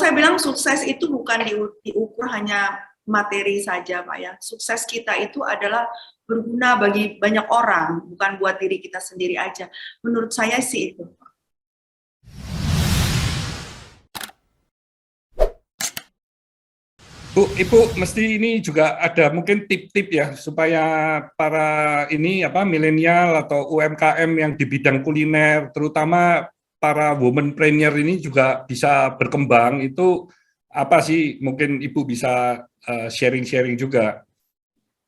saya bilang sukses itu bukan diukur hanya materi saja, Pak ya. Sukses kita itu adalah berguna bagi banyak orang, bukan buat diri kita sendiri aja. Menurut saya sih itu. Bu, Ibu mesti ini juga ada mungkin tip-tip ya supaya para ini apa milenial atau UMKM yang di bidang kuliner, terutama para womanpreneur ini juga bisa berkembang. Itu apa sih? Mungkin Ibu bisa sharing-sharing juga.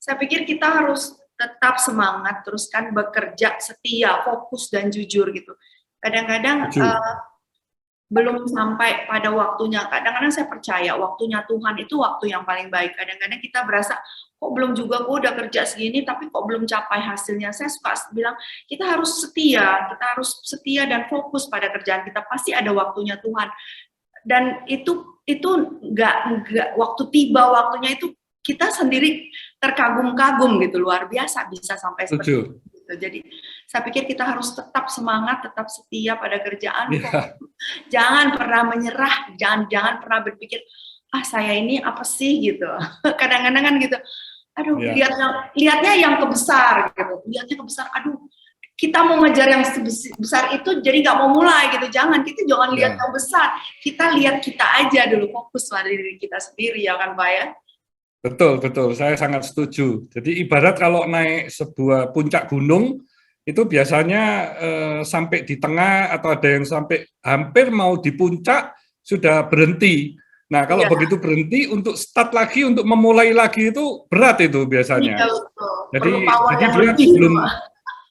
Saya pikir kita harus tetap semangat, teruskan bekerja setia, fokus dan jujur gitu. Kadang-kadang belum sampai pada waktunya. Kadang-kadang saya percaya waktunya Tuhan itu waktu yang paling baik. Kadang-kadang kita berasa kok belum juga, gue udah kerja segini tapi kok belum capai hasilnya. Saya suka bilang kita harus setia dan fokus pada kerjaan kita. Pasti ada waktunya Tuhan. Dan itu nggak waktu tiba waktunya itu kita sendiri terkagum-kagum gitu, luar biasa bisa sampai seperti itu. Jadi saya pikir kita harus tetap semangat, tetap setia pada kerjaan. Jangan pernah menyerah, jangan pernah berpikir saya ini apa sih gitu. Kadang-kadang kan gitu. Aduh, lihatnya yang kebesar gitu. Lihatnya kebesar. Aduh, kita mau ngejar yang sebesar itu jadi nggak mau mulai gitu. Jangan lihat yang besar. Kita lihat kita aja dulu, fokus pada diri kita sendiri ya kan Pak ya. Betul, saya sangat setuju. Jadi ibarat kalau naik sebuah puncak gunung, itu biasanya sampai di tengah atau ada yang sampai hampir mau di puncak, sudah berhenti. Nah, kalau begitu berhenti, untuk start lagi, untuk memulai lagi itu berat itu biasanya. Jadi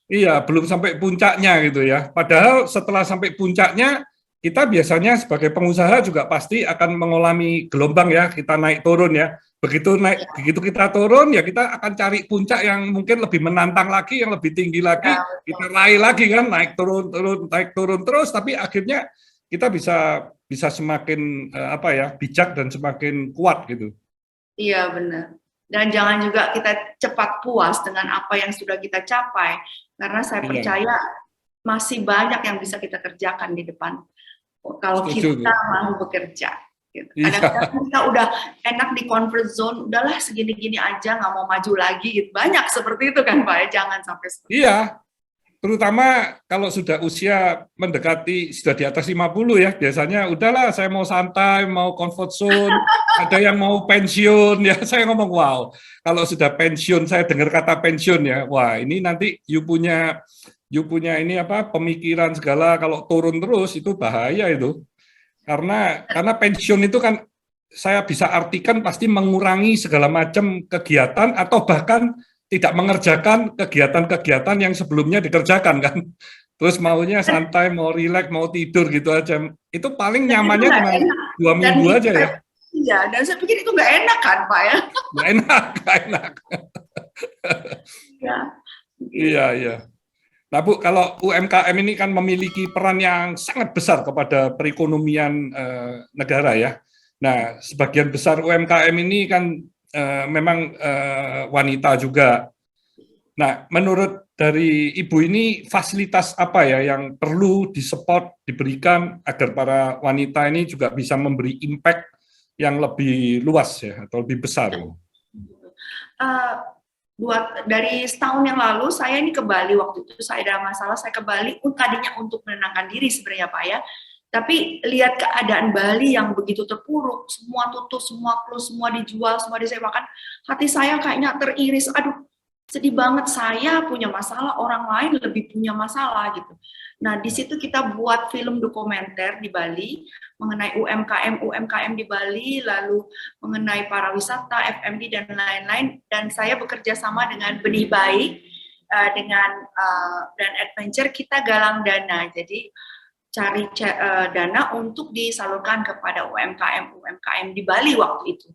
dia belum sampai puncaknya gitu ya. Padahal setelah sampai puncaknya, kita biasanya sebagai pengusaha juga pasti akan mengalami gelombang ya, kita naik turun ya. Begitu kita turun ya kita akan cari puncak yang mungkin lebih menantang lagi, yang lebih tinggi lagi, kita raih lagi kan, naik turun terus, tapi akhirnya kita bisa semakin bijak dan semakin kuat gitu. Iya benar. Dan jangan juga kita cepat puas dengan apa yang sudah kita capai, karena saya percaya masih banyak yang bisa kita kerjakan di depan. Kalau kita mau bekerja. Gitu. Kadang-kadang kita udah enak di comfort zone, udahlah segini-gini aja, nggak mau maju lagi. Gitu. Banyak seperti itu kan Pak, jangan sampai seperti itu. Iya, terutama kalau sudah usia mendekati, sudah di atas 50 ya, biasanya udahlah saya mau santai, mau comfort zone, ada yang mau pensiun, ya saya ngomong wow, kalau sudah pensiun, saya dengar kata pensiun ya, wah ini nanti you punya ini pemikiran segala, kalau turun terus itu bahaya itu. Karena pensiun itu kan saya bisa artikan pasti mengurangi segala macam kegiatan atau bahkan tidak mengerjakan kegiatan-kegiatan yang sebelumnya dikerjakan kan. Terus maunya santai, mau rileks, mau tidur gitu aja. Itu paling nyamannya cuma 2 minggu aja ya. Iya, dan saya pikir itu nggak enak kan Pak ya. Nggak enak. Iya. Nah Bu, kalau UMKM ini kan memiliki peran yang sangat besar kepada perekonomian negara ya. Nah, sebagian besar UMKM ini kan memang wanita juga. Nah, menurut dari Ibu ini fasilitas apa ya yang perlu disupport, diberikan agar para wanita ini juga bisa memberi impact yang lebih luas ya atau lebih besar? Dari setahun yang lalu saya ini ke Bali, waktu itu saya ada masalah, saya ke Bali tadinya untuk menenangkan diri sebenarnya Pak ya, tapi lihat keadaan Bali yang begitu terpuruk, semua tutup, semua close, semua dijual, semua disewakan, hati saya kayaknya teriris, aduh sedih banget, saya punya masalah, orang lain lebih punya masalah gitu. Nah di situ kita buat film dokumenter di Bali mengenai UMKM di Bali, lalu mengenai para wisata, FMD dan lain-lain. Dan saya bekerja sama dengan Benih Baik dan Adventure, kita galang dana. Jadi cari dana untuk disalurkan kepada UMKM di Bali waktu itu.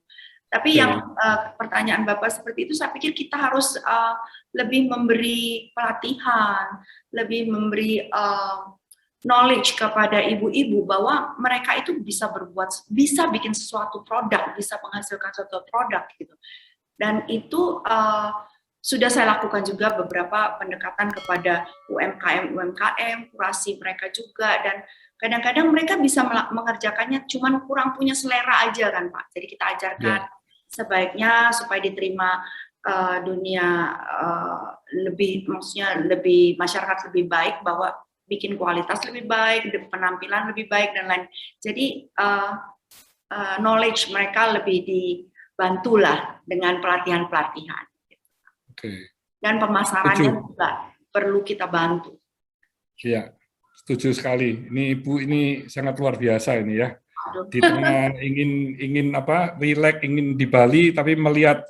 Tapi yang pertanyaan Bapak seperti itu, saya pikir kita harus lebih memberi pelatihan, lebih memberi knowledge kepada ibu-ibu bahwa mereka itu bisa bikin sesuatu produk, bisa menghasilkan suatu produk gitu. Dan itu sudah saya lakukan juga beberapa pendekatan kepada UMKM, kurasi mereka juga, dan kadang-kadang mereka bisa mengerjakannya, cuman kurang punya selera aja kan Pak. Jadi kita ajarkan sebaiknya supaya diterima dunia maksudnya lebih masyarakat lebih baik, bahwa bikin kualitas lebih baik, penampilan lebih baik dan lain. Jadi knowledge mereka lebih dibantulah dengan pelatihan-pelatihan. Dan pemasarannya juga perlu kita bantu. Iya, setuju sekali. Ini Ibu ini sangat luar biasa ini ya. Di tengah ingin relax, ingin di Bali, tapi melihat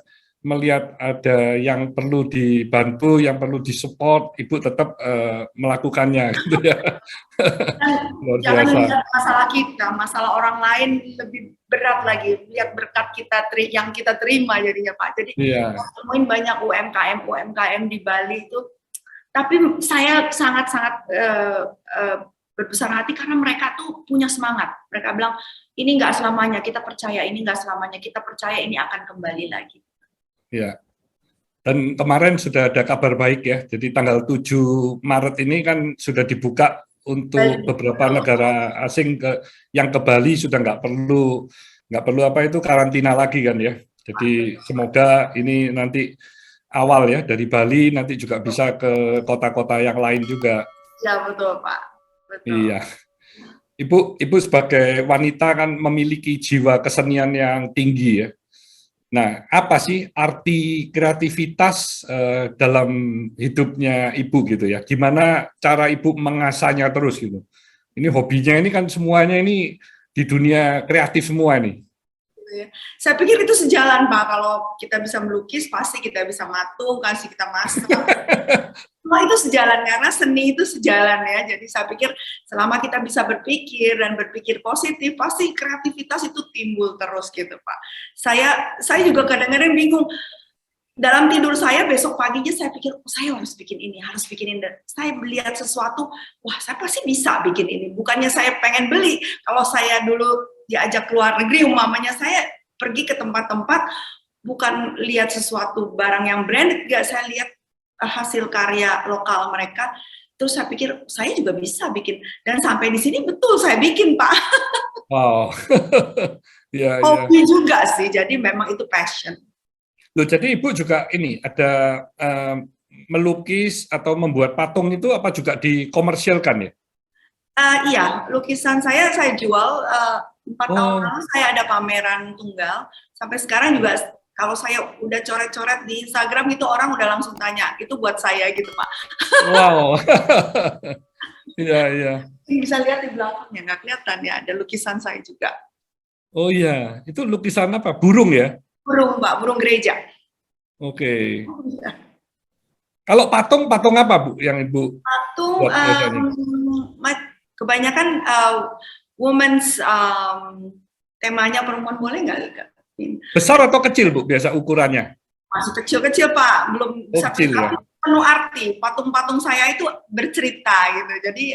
ada yang perlu dibantu, yang perlu disupport, Ibu tetap melakukannya gitu ya. Jangan lihat masalah kita, masalah orang lain lebih berat lagi. Lihat berkat kita yang kita terima jadinya Pak. Jadi temuin banyak UMKM di Bali itu. Tapi saya sangat-sangat berbesar hati karena mereka tuh punya semangat. Mereka bilang, ini nggak selamanya, kita percaya ini nggak selamanya, kita percaya ini akan kembali lagi. Ya. Dan kemarin sudah ada kabar baik ya. Jadi tanggal 7 Maret ini kan sudah dibuka untuk beberapa negara asing yang ke Bali, sudah nggak perlu karantina lagi kan ya. Jadi semoga ini nanti awal ya dari Bali, nanti juga bisa ke kota-kota yang lain juga. Ya betul Pak. Betul. Iya. Ibu sebagai wanita kan memiliki jiwa kesenian yang tinggi ya. Nah, apa sih arti kreativitas dalam hidupnya Ibu gitu ya? Gimana cara Ibu mengasahnya terus gitu? Ini hobinya ini kan semuanya ini di dunia kreatif semua nih. Saya pikir itu sejalan Pak, kalau kita bisa melukis pasti kita bisa matung, kasih kita masak. Semua itu sejalan karena seni itu sejalan ya. Jadi saya pikir selama kita bisa berpikir dan berpikir positif, pasti kreativitas itu timbul terus gitu Pak. Saya juga kadang-kadang bingung. Dalam tidur saya besok paginya saya pikir, saya harus bikin ini, harus bikin ini. Dan saya melihat sesuatu, wah saya pasti bisa bikin ini. Bukannya saya pengen beli. Kalau saya dulu diajak keluar negeri, umpamanya saya pergi ke tempat-tempat, bukan lihat sesuatu barang yang branded, enggak, saya lihat hasil karya lokal mereka. Terus saya pikir, saya juga bisa bikin. Dan sampai di sini betul saya bikin, Pak. Wow. Hobi juga sih, jadi memang itu passion. Loh, jadi Ibu juga ini ada melukis atau membuat patung itu apa juga dikomersilkan ya? Iya, lukisan saya jual 4 tahun lalu saya ada pameran tunggal. Sampai sekarang juga kalau saya udah coret-coret di Instagram itu orang udah langsung tanya, itu buat saya gitu Pak. Wow. Iya. Bisa lihat di belakangnya, nggak kelihatan ya, ada lukisan saya juga. Oh iya, itu lukisan apa? Burung ya? Burung Mbak, burung gereja. Oke. Kalau patung apa Bu yang Ibu? Patung kebanyakan women's temanya perempuan, boleh nggak? Besar atau kecil Bu biasa ukurannya? Masih kecil-kecil Pak, belum bisa ya? penuh arti. Patung-patung saya itu bercerita gitu. Jadi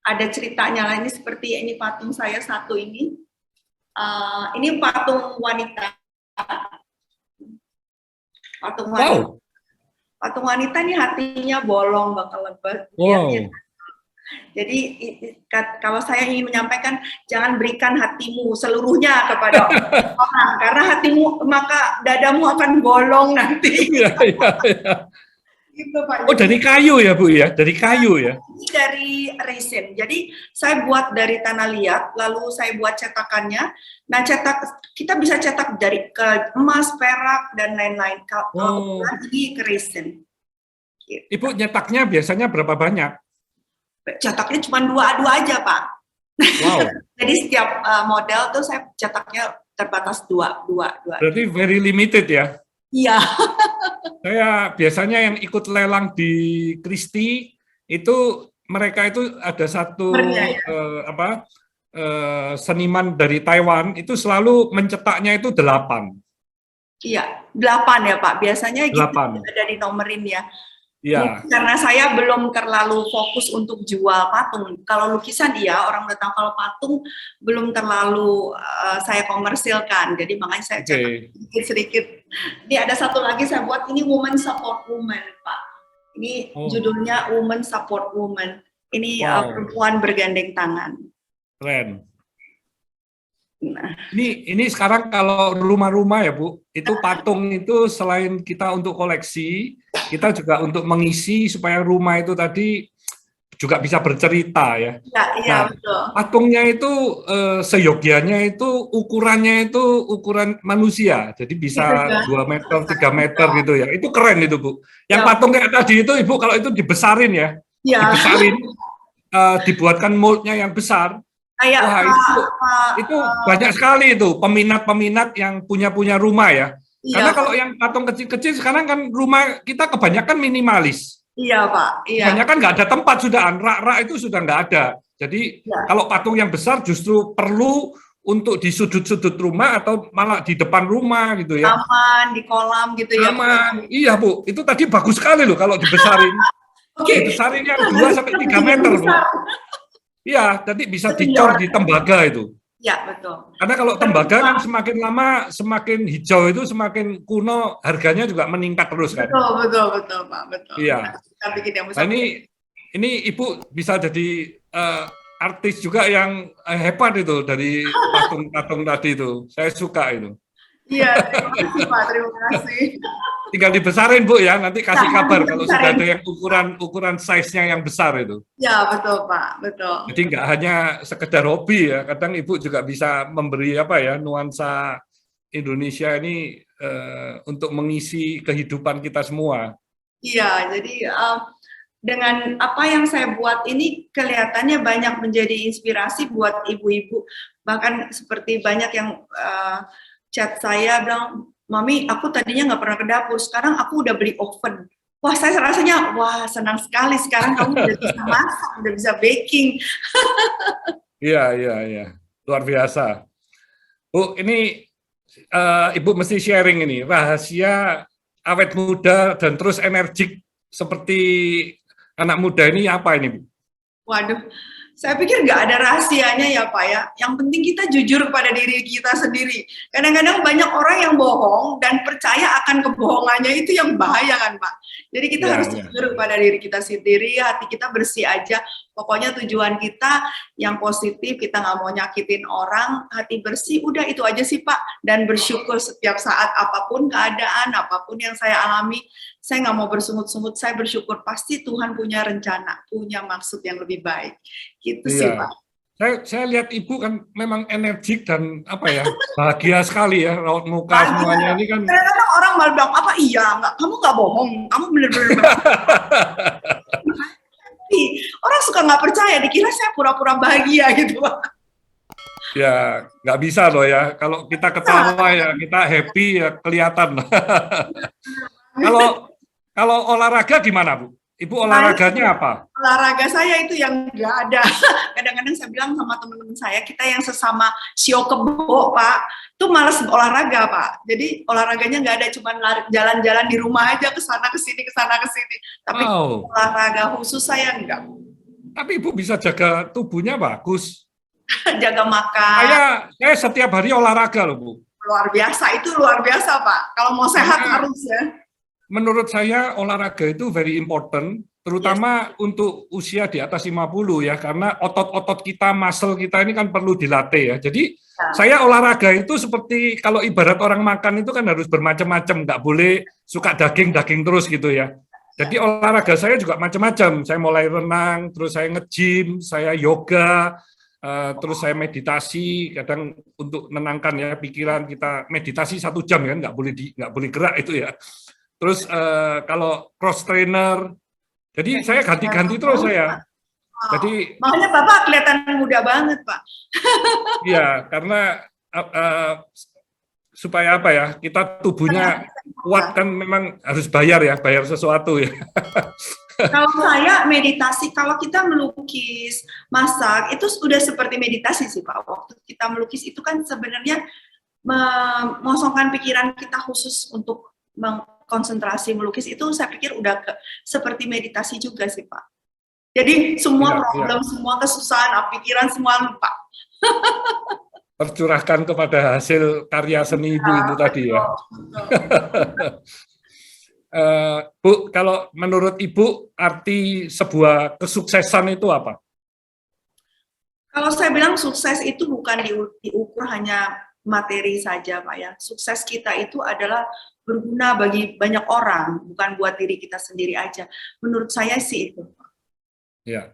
ada ceritanya lah. Ini seperti ini patung saya satu ini. Ini patung wanita. Patung wanita. Wow. Patung wanita ini hatinya bolong, bakal lebat. Wow. Jadi kalau saya ingin menyampaikan, jangan berikan hatimu seluruhnya kepada orang, karena hatimu, maka dadamu akan bolong nanti. Iya. Gitu, Pak. Oh, dari kayu ya Bu ya? Dari kayu ya? Ini dari resin. Jadi saya buat dari tanah liat, lalu saya buat cetakannya. Nah, kita bisa cetak dari ke emas, perak dan lain-lain. Kalau ini ke resin. Gitu. Ibu nyetaknya biasanya berapa banyak? Cetaknya cuma dua aja Pak. Wow. Jadi setiap model tuh saya cetaknya terbatas dua. Berarti very limited ya? Iya. Saya biasanya yang ikut lelang di Christie itu mereka itu ada satu seniman dari Taiwan itu selalu mencetaknya itu 8. Iya, 8 ya Pak. Biasanya 8. Gitu ada di nomerin ya. Iya. Karena saya belum terlalu fokus untuk jual patung. Kalau lukisan iya, orang udah tahu. Kalau patung belum terlalu saya komersilkan. Jadi makanya saya cetak sedikit-sedikit. Ini ada satu lagi saya buat, ini Women Support Women, Pak. Ini judulnya Women Support Women. Ini Wow, perempuan bergandeng tangan. keren. Nah, Ini sekarang kalau rumah-rumah ya Bu, itu patung itu selain kita untuk koleksi, kita juga untuk mengisi supaya rumah itu tadi juga bisa bercerita ya. iya, iya Nah, betul. patungnya itu seyogianya itu ukurannya itu ukuran manusia, jadi bisa Itu ya. 2 meter, 3 meter gitu ya. Itu keren itu Bu. Yang Ya, patung kayak tadi itu Ibu kalau itu dibesarin ya, ya, dibesarin, dibuatkan moldnya yang besar. kayak Wah, itu banyak sekali itu peminat-peminat yang punya rumah ya. iya, Karena kalau yang patung kecil-kecil sekarang kan rumah kita kebanyakan minimalis. iya Pak, iya, Kebanyakan nggak ada tempat sudah, rak-rak itu sudah nggak ada. Jadi iya. kalau patung yang besar justru perlu untuk di sudut-sudut rumah atau malah di depan rumah gitu ya. Taman di kolam gitu ya Pak. Aman. Iya Bu, itu tadi bagus sekali loh kalau dibesarin. Oke, Dibesarin yang kita 2 harus sampai 3 bikin yang meter Bu. besar. Iya, tadi bisa Iya, dicor di tembaga itu. ya betul. Karena kalau tembaga kan semakin lama, semakin hijau itu semakin kuno, harganya juga meningkat terus kan. Betul, betul, betul Pak, betul. Iya. Kita bikin yang Nah besar. ini Ibu bisa jadi artis juga yang hebat itu dari patung-patung tadi itu. Saya suka itu. Iya, terima kasih Pak, terima kasih. Tinggal dibesarin Bu ya, nanti kasih Nah, kabar kalau sudah dibesarin. ada yang ukuran size-nya yang besar itu. Ya, betul Pak, betul. Jadi nggak hanya sekedar hobi ya, kadang Ibu juga bisa memberi apa ya nuansa Indonesia ini untuk mengisi kehidupan kita semua. Iya, jadi dengan apa yang saya buat ini kelihatannya banyak menjadi inspirasi buat ibu-ibu. Bahkan seperti banyak yang chat saya bilang, Mami, aku tadinya nggak pernah ke dapur, sekarang aku udah beli oven. Wah, saya rasanya, wah senang sekali sekarang kamu udah bisa masak, udah bisa baking. Iya, luar biasa. Bu, ini Ibu mesti sharing ini rahasia awet muda dan terus energik seperti anak muda ini apa ini Bu? Waduh, saya pikir nggak ada rahasianya ya Pak ya. Yang penting kita jujur kepada diri kita sendiri. Kadang-kadang banyak orang yang bohong dan percaya akan kebohongannya, itu yang bahaya kan Pak. Jadi kita harus jujur kepada diri kita sendiri, hati kita bersih aja. Pokoknya tujuan kita yang positif, kita nggak mau nyakitin orang, hati bersih, udah itu aja sih Pak. Dan bersyukur setiap saat, apapun keadaan, apapun yang saya alami, saya nggak mau bersungut-sungut, saya bersyukur pasti Tuhan punya rencana, punya maksud yang lebih baik. Gitu sih Pak. Saya lihat Ibu kan memang energik dan apa ya bahagia sekali ya raut muka semuanya ini kan. Kadang-kadang orang malah bilang apa iya nggak, kamu nggak bohong, kamu bener-bener. Orang suka nggak percaya, dikira saya pura-pura bahagia gitu Pak. Ya nggak bisa loh ya, kalau kita ketawa ya kita happy ya kelihatan. Kalau olahraga gimana Bu? Ibu olahraganya apa? Olahraga saya itu yang nggak ada. Kadang-kadang saya bilang sama teman-teman saya, kita yang sesama sio kebo Pak, itu malas olahraga Pak. Jadi olahraganya nggak ada, cuma jalan-jalan di rumah aja ke sana ke sini. Tapi olahraga khusus saya enggak. Tapi Ibu bisa jaga tubuhnya bagus. Jaga makan. Saya setiap hari olahraga loh Bu. Luar biasa, itu luar biasa Pak. Kalau mau sehat harus ya. Menurut saya olahraga itu very important, terutama untuk usia di atas 50 ya, karena otot-otot kita, muscle kita ini kan perlu dilatih ya. Jadi saya olahraga itu seperti kalau ibarat orang makan itu kan harus bermacam-macam, nggak boleh suka daging-daging terus gitu ya. Jadi olahraga saya juga macam-macam. Saya mulai renang, terus saya nge-gym, saya yoga, terus saya meditasi, kadang untuk menenangkan ya pikiran kita, meditasi 1 jam kan, nggak boleh gerak itu ya. Terus kalau cross trainer, jadi saya ganti-ganti terus saya. Jadi makanya Bapak kelihatan muda banget Pak. Iya, karena supaya apa ya, kita tubuhnya kuat kan memang harus bayar sesuatu ya. Kalau saya meditasi, kalau kita melukis, masak, itu sudah seperti meditasi sih Pak. Waktu kita melukis itu kan sebenarnya mengosongkan pikiran kita khusus untuk konsentrasi melukis, itu saya pikir udah seperti meditasi juga sih Pak. Jadi semua problem, semua kesusahan, pikiran semua lupa. Tercurahkan kepada hasil karya seni Ibu itu tadi ya. Bu, kalau menurut Ibu arti sebuah kesuksesan itu apa? Kalau saya bilang sukses itu bukan diukur hanya materi saja, Pak ya. Sukses kita itu adalah berguna bagi banyak orang, bukan buat diri kita sendiri aja. Menurut saya sih itu. Ya,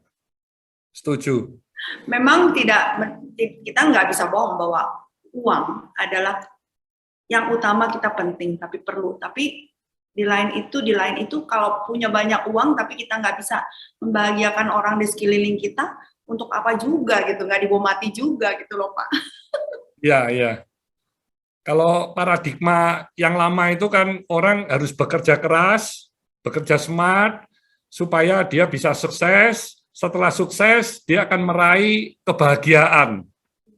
setuju. Memang kita nggak bisa bohong bahwa uang adalah yang utama, kita penting, tapi perlu. Tapi di lain itu kalau punya banyak uang tapi kita nggak bisa membahagiakan orang di sekeliling kita, untuk apa juga gitu, nggak dibawa mati juga gitu loh Pak. Ya, ya. Kalau paradigma yang lama itu kan orang harus bekerja keras, bekerja smart, supaya dia bisa sukses. Setelah sukses, dia akan meraih kebahagiaan.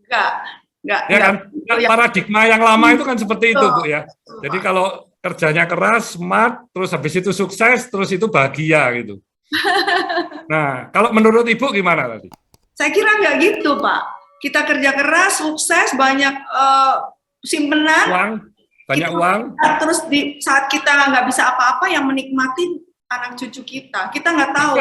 Enggak, Ya kan? Paradigma yang lama itu kan seperti itu, Bu ya. Betul, Jadi Pak. kalau kerjanya keras, smart, terus habis itu sukses, terus itu bahagia gitu. Nah, kalau menurut Ibu gimana tadi? Saya kira nggak gitu Pak. Kita kerja keras, sukses, banyak simpenan, Uang, banyak kita, uang. terus di saat kita nggak bisa apa-apa, yang menikmati anak cucu kita. Kita nggak tahu.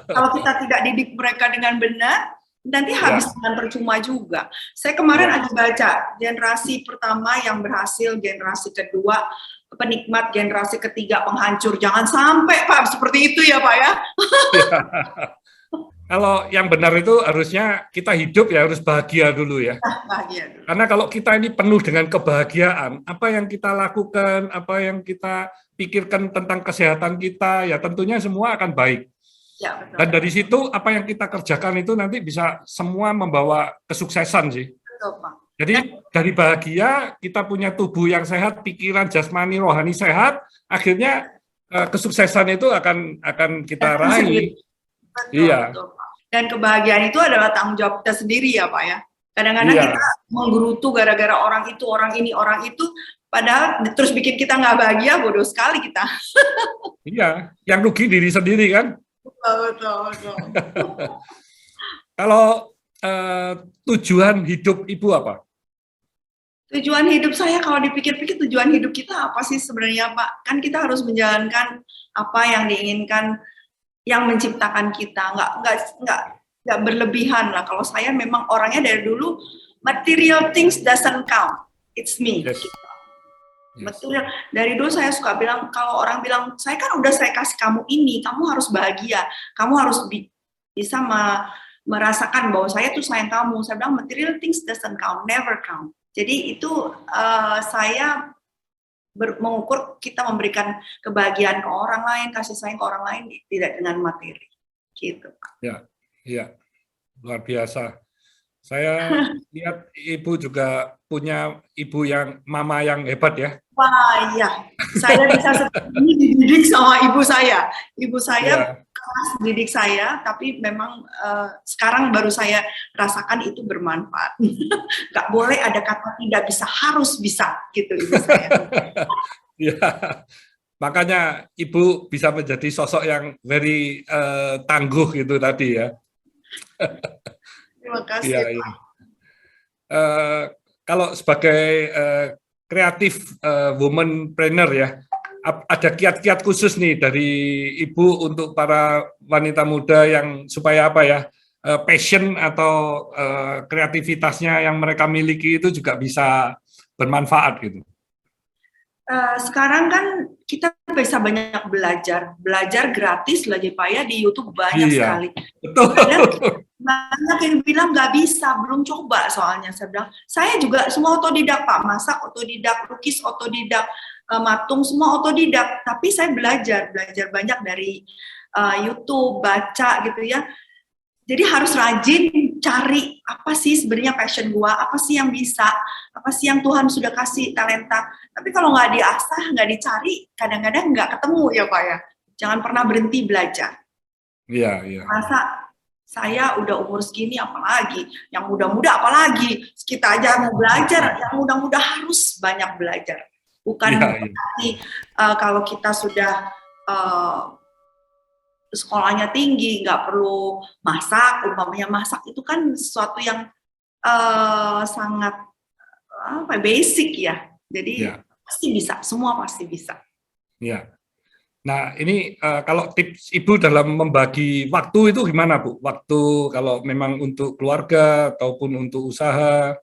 Kalau kita tidak didik mereka dengan benar, nanti habis dengan percuma juga. Saya kemarin ada baca generasi pertama yang berhasil, generasi kedua penikmat, generasi ketiga penghancur. Jangan sampai Pak seperti itu ya Pak ya. Kalau yang benar itu harusnya kita hidup ya harus bahagia dulu ya. Bahagia dulu. Karena kalau kita ini penuh dengan kebahagiaan, apa yang kita lakukan, apa yang kita pikirkan tentang kesehatan kita, ya tentunya semua akan baik. Ya, betul. Dan dari situ apa yang kita kerjakan itu nanti bisa semua membawa kesuksesan sih. Betul, Pak. Jadi dari bahagia, kita punya tubuh yang sehat, pikiran, jasmani, rohani sehat, akhirnya kesuksesan itu akan kita raih. Betul, Iya. betul, Pak. Dan kebahagiaan itu adalah tanggung jawab kita sendiri ya Pak ya. Kadang-kadang kita menggerutu gara-gara orang itu, orang ini, orang itu, padahal terus bikin kita nggak bahagia, bodoh sekali kita. Iya, yang rugi diri sendiri kan. Betul. Kalau tujuan hidup Ibu apa? Tujuan hidup saya kalau dipikir-pikir, tujuan hidup kita apa sih sebenarnya Pak? Kan kita harus menjalankan apa yang diinginkan yang menciptakan kita, nggak berlebihan lah. Kalau saya memang orangnya dari dulu material things doesn't count, it's me. Yes. Betul. Dari dulu saya suka bilang, kalau orang bilang saya kan udah saya kasih kamu ini, kamu harus bahagia, kamu harus bisa merasakan bahwa saya tuh sayang kamu. Saya bilang material things doesn't count, never count. Jadi itu saya mengukur kita memberikan kebahagiaan ke orang lain, kasih sayang ke orang lain, tidak dengan materi, gitu. Ya, luar biasa. Saya lihat Ibu juga punya ibu yang mama yang hebat ya. Wah, iya. Saya bisa seperti ini dididik sama ibu saya. Ibu saya keras didik saya, tapi memang sekarang baru saya rasakan itu bermanfaat. Nggak boleh ada kata tidak bisa, harus bisa, gitu ibu saya. Ya, makanya Ibu bisa menjadi sosok yang very tangguh gitu tadi ya. Terima kasih. Ya. Kalau sebagai kreatif womanpreneur ya, ada kiat-kiat khusus nih dari Ibu untuk para wanita muda yang supaya apa ya, passion atau kreativitasnya yang mereka miliki itu juga bisa bermanfaat gitu. Sekarang kan kita bisa banyak belajar gratis lagi Pak ya, di YouTube banyak sekali. Betul. Banyak yang bilang nggak bisa, belum coba soalnya. Saya bilang, saya juga semua otodidak Pak, masak otodidak, lukis otodidak, matung semua otodidak. Tapi saya belajar banyak dari YouTube, baca gitu ya. Jadi harus rajin cari apa sih sebenarnya passion gua, apa sih yang bisa, apa sih yang Tuhan sudah kasih talenta. Tapi kalau nggak diasah, nggak dicari, kadang-kadang nggak ketemu ya Pak ya. Jangan pernah berhenti belajar. Iya. Masa saya udah umur segini, apalagi yang muda-muda, apalagi kita aja mau belajar, yang muda-muda harus banyak belajar. Bukan berarti kalau kita sudah sekolahnya tinggi, nggak perlu masak, umpamanya masak itu kan sesuatu yang sangat basic ya. Jadi pasti bisa, semua pasti bisa. Ya. Nah, ini kalau tips Ibu dalam membagi waktu itu gimana, Bu? Waktu kalau memang untuk keluarga ataupun untuk usaha,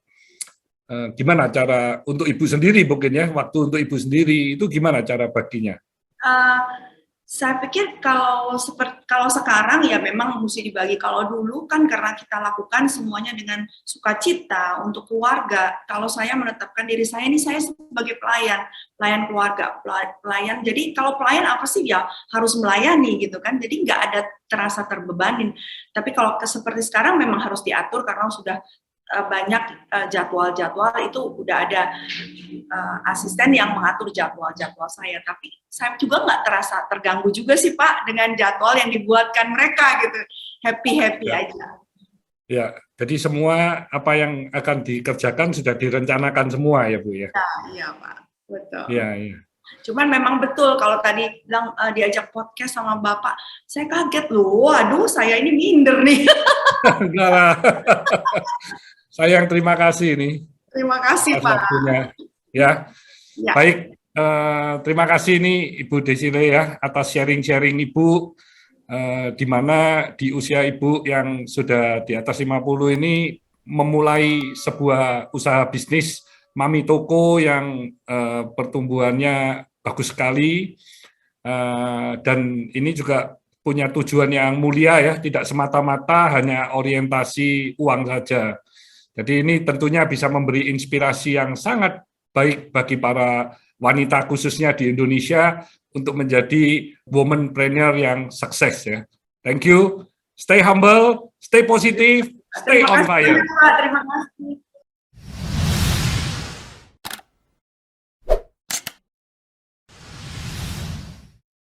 gimana cara untuk Ibu sendiri mungkin ya, waktu untuk Ibu sendiri itu gimana cara baginya? Uh, saya pikir kalau sekarang ya memang mesti dibagi. Kalau dulu kan karena kita lakukan semuanya dengan sukacita untuk keluarga. Kalau saya menetapkan diri saya ini saya sebagai pelayan keluarga, pelayan. Jadi kalau pelayan apa sih ya harus melayani gitu kan. Jadi nggak ada terasa terbebanin. Tapi kalau seperti sekarang memang harus diatur karena sudah banyak jadwal-jadwal itu udah ada asisten yang mengatur jadwal-jadwal saya, tapi saya juga nggak terasa terganggu juga sih Pak dengan jadwal yang dibuatkan mereka gitu, happy Ya. aja. Ya, jadi semua apa yang akan dikerjakan sudah direncanakan semua ya Bu ya. Iya Pak, betul. Iya, iya. Cuman memang betul kalau tadi bilang diajak podcast sama Bapak, saya kaget loh, waduh saya ini minder nih. Enggak lah. Sayang, terima kasih nih. Terima kasih atas Pak. waktunya. Ya, Ya. baik. Terima kasih nih Ibu Desile ya atas sharing-sharing Ibu, di mana di usia Ibu yang sudah di atas 50 ini memulai sebuah usaha bisnis Mami Toko yang pertumbuhannya bagus sekali, dan ini juga punya tujuan yang mulia ya, tidak semata-mata hanya orientasi uang saja. Jadi ini tentunya bisa memberi inspirasi yang sangat baik bagi para wanita khususnya di Indonesia untuk menjadi womanpreneur yang sukses ya. Thank you. Stay humble, stay positive, stay on fire. Terima kasih.